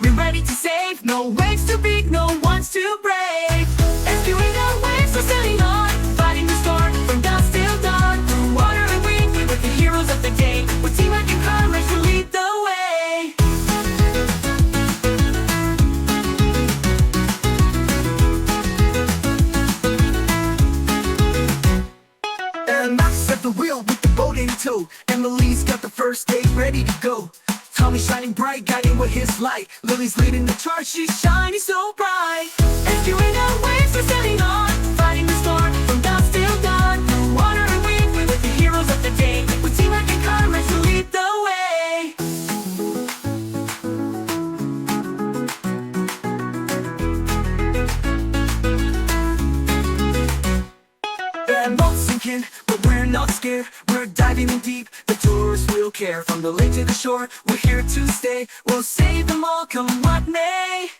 we're ready to save. No waves too big, no one's too brave. Rescuing our waves, we're sailing on, fighting the storm from dusk till dawn. Through water and wind, we're the heroes of the day. With teamwork and courage, we'll lead the way. And Max at the wheel with the boat in tow. Emily's got the first aid ready to go. Tommy's shining bright, guiding with his light. Lily's leading the charge, she's shining so bright. Rescuing our waves, we're sailing on, fighting the storm from dusk till dawn. Through water and wind, we're the heroes of the day. With teamwork and courage, we'll lead the way. The boat's sinking, but we're not scared. We're diving in deep, the tourists will care. From the lake to the shore, we're here to stay. We'll save them all, come what may.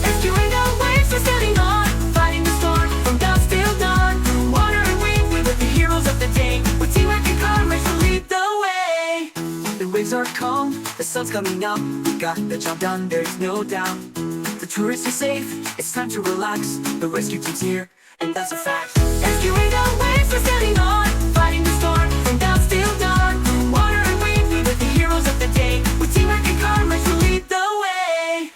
Rescuing our waves, we're sailing on, fighting the storm from dusk till dawn. Through water and wind, we're the heroes of the day. With teamwork and courage, we'll lead the way. The waves are calm, the sun's coming up. We got the job done, there's no doubt. The tourists are safe, it's time to relax. The rescue team's here, and that's a fact. Rescuing our waves, we're sailing on, fighting the storm from dusk till dawn. Through water and wind, we're the heroes of the day. With teamwork and courage, we'll lead the way.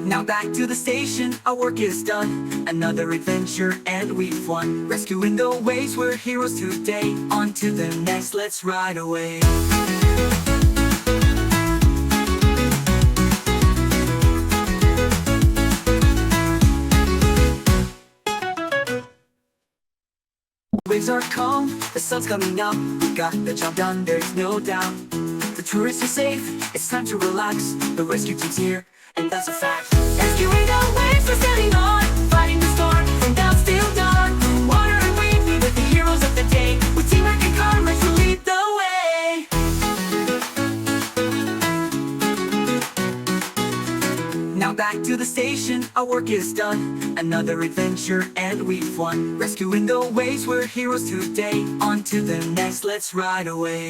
Now back to the station, our work is done. Another adventure and we've won. Rescuing the waves, we're heroes today. On to the next, let's ride away. Waves are calm, the sun's coming up. We got the job done, there's no doubt. The tourists are safe, it's time to relax. The rescue team's here, and that's a fact. Rescuing our waves, we're sailing on, fighting the storm from dusk till dawn. Through water and wind, we're the heroes of the day. With teamwork and courage, we'll lead the way. Now back to the station, our work is done. Another adventure and we've won. Rescuing the waves, we're heroes today. On to the next, let's ride away.